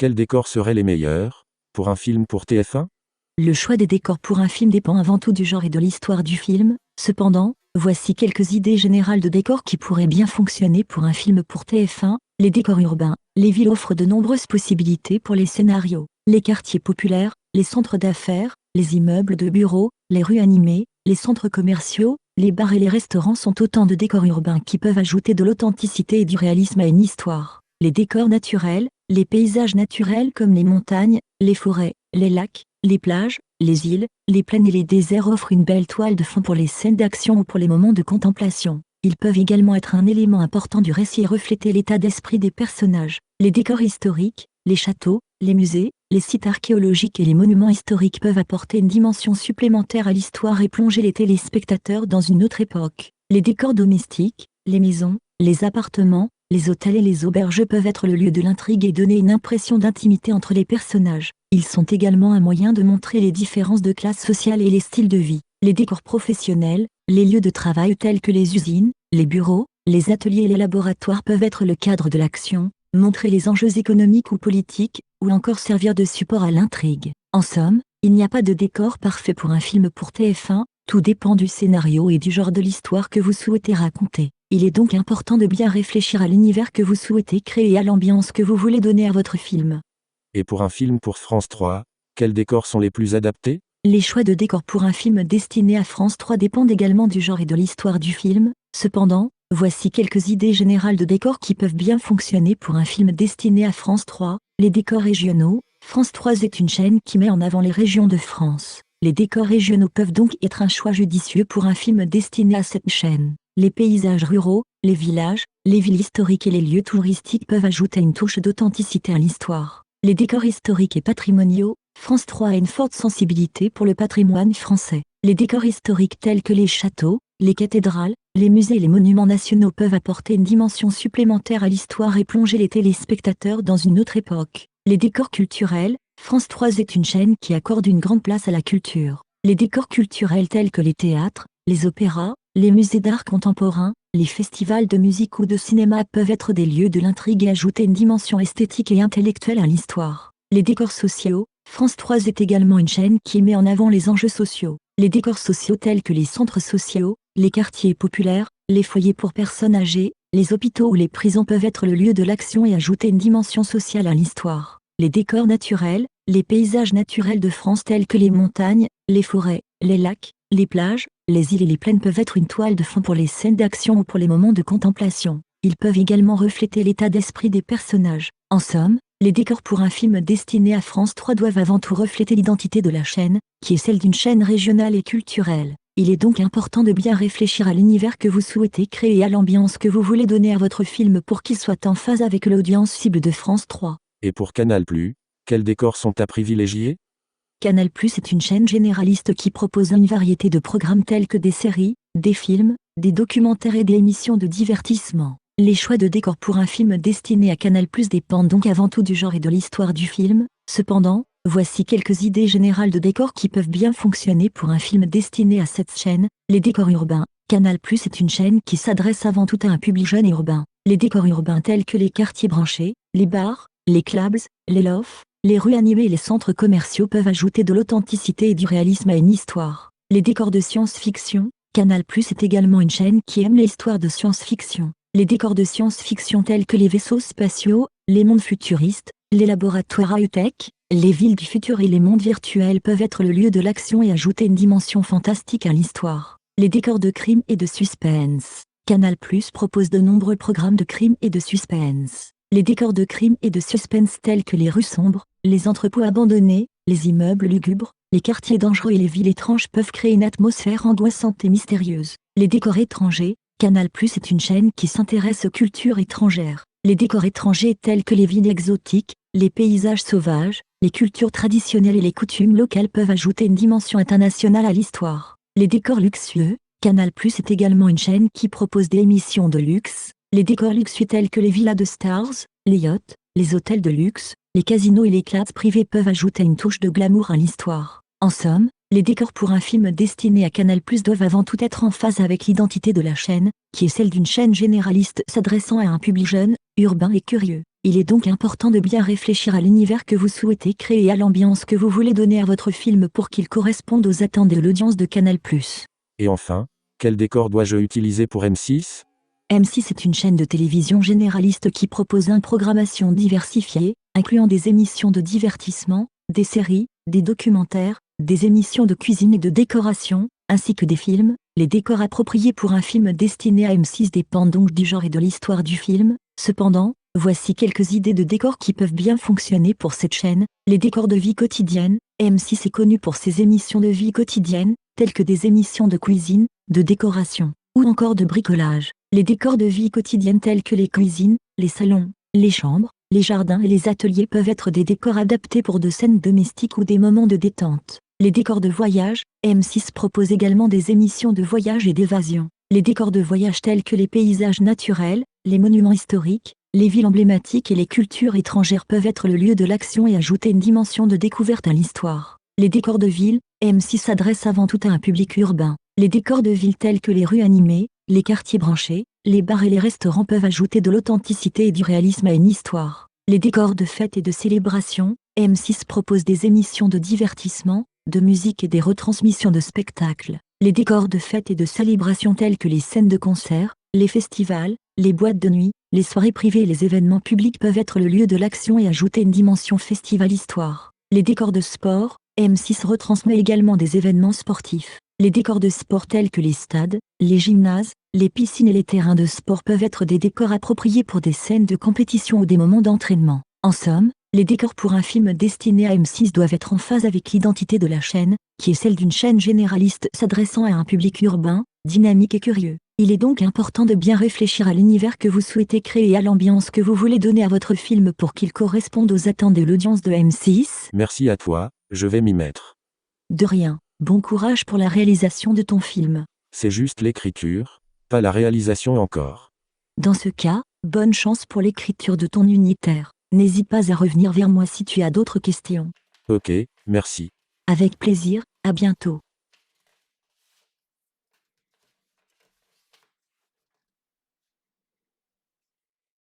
Quels décors seraient les meilleurs pour un film pour TF1 ? Le choix des décors pour un film dépend avant tout du genre et de l'histoire du film. Cependant, voici quelques idées générales de décors qui pourraient bien fonctionner pour un film pour TF1. Les décors urbains. Les villes offrent de nombreuses possibilités pour les scénarios. Les quartiers populaires, les centres d'affaires, les immeubles de bureaux, les rues animées, les centres commerciaux, les bars et les restaurants sont autant de décors urbains qui peuvent ajouter de l'authenticité et du réalisme à une histoire. Les décors naturels, les paysages naturels comme les montagnes, les forêts, les lacs, les plages, les îles, les plaines et les déserts offrent une belle toile de fond pour les scènes d'action ou pour les moments de contemplation. Ils peuvent également être un élément important du récit et refléter l'état d'esprit des personnages. Les décors historiques, les châteaux, les musées, les sites archéologiques et les monuments historiques peuvent apporter une dimension supplémentaire à l'histoire et plonger les téléspectateurs dans une autre époque. Les décors domestiques, les maisons, les appartements, les hôtels et les auberges peuvent être le lieu de l'intrigue et donner une impression d'intimité entre les personnages. Ils sont également un moyen de montrer les différences de classe sociale et les styles de vie. Les décors professionnels, les lieux de travail tels que les usines, les bureaux, les ateliers et les laboratoires peuvent être le cadre de l'action, montrer les enjeux économiques ou politiques, ou encore servir de support à l'intrigue. En somme, il n'y a pas de décor parfait pour un film pour TF1, tout dépend du scénario et du genre de l'histoire que vous souhaitez raconter. Il est donc important de bien réfléchir à l'univers que vous souhaitez créer et à l'ambiance que vous voulez donner à votre film. Et pour un film pour France 3, quels décors sont les plus adaptés ? Les choix de décors pour un film destiné à France 3 dépendent également du genre et de l'histoire du film. Cependant, voici quelques idées générales de décors qui peuvent bien fonctionner pour un film destiné à France 3. Les décors régionaux. France 3 est une chaîne qui met en avant les régions de France. Les décors régionaux peuvent donc être un choix judicieux pour un film destiné à cette chaîne. Les paysages ruraux, les villages, les villes historiques et les lieux touristiques peuvent ajouter une touche d'authenticité à l'histoire. Les décors historiques et patrimoniaux. France 3 a une forte sensibilité pour le patrimoine français. Les décors historiques tels que les châteaux, les cathédrales, les musées et les monuments nationaux peuvent apporter une dimension supplémentaire à l'histoire et plonger les téléspectateurs dans une autre époque. Les décors culturels. France 3 est une chaîne qui accorde une grande place à la culture. Les décors culturels tels que les théâtres, les opéras, les musées d'art contemporain, les festivals de musique ou de cinéma peuvent être des lieux de l'intrigue et ajouter une dimension esthétique et intellectuelle à l'histoire. Les décors sociaux. France 3 est également une chaîne qui met en avant les enjeux sociaux. Les décors sociaux tels que les centres sociaux, les quartiers populaires, les foyers pour personnes âgées, les hôpitaux ou les prisons peuvent être le lieu de l'action et ajouter une dimension sociale à l'histoire. Les décors naturels, les paysages naturels de France tels que les montagnes, les forêts, les lacs, les plages, les îles et les plaines peuvent être une toile de fond pour les scènes d'action ou pour les moments de contemplation. Ils peuvent également refléter l'état d'esprit des personnages. En somme, les décors pour un film destiné à France 3 doivent avant tout refléter l'identité de la chaîne, qui est celle d'une chaîne régionale et culturelle. Il est donc important de bien réfléchir à l'univers que vous souhaitez créer et à l'ambiance que vous voulez donner à votre film pour qu'il soit en phase avec l'audience cible de France 3. Et pour Canal+, quels décors sont à privilégier ? Canal+ est une chaîne généraliste qui propose une variété de programmes tels que des séries, des films, des documentaires et des émissions de divertissement. Les choix de décors pour un film destiné à Canal+ dépendent donc avant tout du genre et de l'histoire du film. Cependant, voici quelques idées générales de décors qui peuvent bien fonctionner pour un film destiné à cette chaîne. Les décors urbains. Canal+ est une chaîne qui s'adresse avant tout à un public jeune et urbain. Les décors urbains tels que les quartiers branchés, les bars, les clubs, les lofts, les rues animées et les centres commerciaux peuvent ajouter de l'authenticité et du réalisme à une histoire. Les décors de science-fiction. Canal+ est également une chaîne qui aime les histoires de science-fiction. Les décors de science-fiction tels que les vaisseaux spatiaux, les mondes futuristes, les laboratoires high-tech, les villes du futur et les mondes virtuels peuvent être le lieu de l'action et ajouter une dimension fantastique à l'histoire. Les décors de crime et de suspense. Canal+ propose de nombreux programmes de crime et de suspense. Les décors de crime et de suspense tels que les rues sombres, les entrepôts abandonnés, les immeubles lugubres, les quartiers dangereux et les villes étranges peuvent créer une atmosphère angoissante et mystérieuse. Les décors étrangers. Canal+ est une chaîne qui s'intéresse aux cultures étrangères. Les décors étrangers tels que les villes exotiques, les paysages sauvages, les cultures traditionnelles et les coutumes locales peuvent ajouter une dimension internationale à l'histoire. Les décors luxueux. Canal+ est également une chaîne qui propose des émissions de luxe. Les décors luxueux tels que les villas de stars, les yachts, les hôtels de luxe, les casinos et les clubs privés peuvent ajouter une touche de glamour à l'histoire. En somme, les décors pour un film destiné à Canal+ doivent avant tout être en phase avec l'identité de la chaîne, qui est celle d'une chaîne généraliste s'adressant à un public jeune, urbain et curieux. Il est donc important de bien réfléchir à l'univers que vous souhaitez créer et à l'ambiance que vous voulez donner à votre film pour qu'il corresponde aux attentes de l'audience de Canal+. Et enfin, quel décor dois-je utiliser pour M6 ? M6 est une chaîne de télévision généraliste qui propose une programmation diversifiée, incluant des émissions de divertissement, des séries, des documentaires, des émissions de cuisine et de décoration, ainsi que des films. Les décors appropriés pour un film destiné à M6 dépendent donc du genre et de l'histoire du film. Cependant, voici quelques idées de décors qui peuvent bien fonctionner pour cette chaîne. Les décors de vie quotidienne. M6 est connu pour ses émissions de vie quotidienne, telles que des émissions de cuisine, de décoration, ou encore de bricolage. Les décors de vie quotidienne tels que les cuisines, les salons, les chambres, les jardins et les ateliers peuvent être des décors adaptés pour de scènes domestiques ou des moments de détente. Les décors de voyage. M6 propose également des émissions de voyage et d'évasion. Les décors de voyage tels que les paysages naturels, les monuments historiques, les villes emblématiques et les cultures étrangères peuvent être le lieu de l'action et ajouter une dimension de découverte à l'histoire. Les décors de ville. M6 s'adresse avant tout à un public urbain. Les décors de ville tels que les rues animées, les quartiers branchés, les bars et les restaurants peuvent ajouter de l'authenticité et du réalisme à une histoire. Les décors de fêtes et de célébrations. M6 propose des émissions de divertissement, de musique et des retransmissions de spectacles. Les décors de fêtes et de célébrations tels que les scènes de concert, les festivals, les boîtes de nuit, les soirées privées et les événements publics peuvent être le lieu de l'action et ajouter une dimension festival-histoire. Les décors de sport. M6 retransmet également des événements sportifs. Les décors de sport tels que les stades, les gymnases, les piscines et les terrains de sport peuvent être des décors appropriés pour des scènes de compétition ou des moments d'entraînement. En somme, les décors pour un film destiné à M6 doivent être en phase avec l'identité de la chaîne, qui est celle d'une chaîne généraliste s'adressant à un public urbain, dynamique et curieux. Il est donc important de bien réfléchir à l'univers que vous souhaitez créer et à l'ambiance que vous voulez donner à votre film pour qu'il corresponde aux attentes de l'audience de M6. Merci à toi, je vais m'y mettre. De rien, bon courage pour la réalisation de ton film. C'est juste l'écriture, pas la réalisation encore. Dans ce cas, bonne chance pour l'écriture de ton unitaire. N'hésite pas à revenir vers moi si tu as d'autres questions. Ok, merci. Avec plaisir, à bientôt.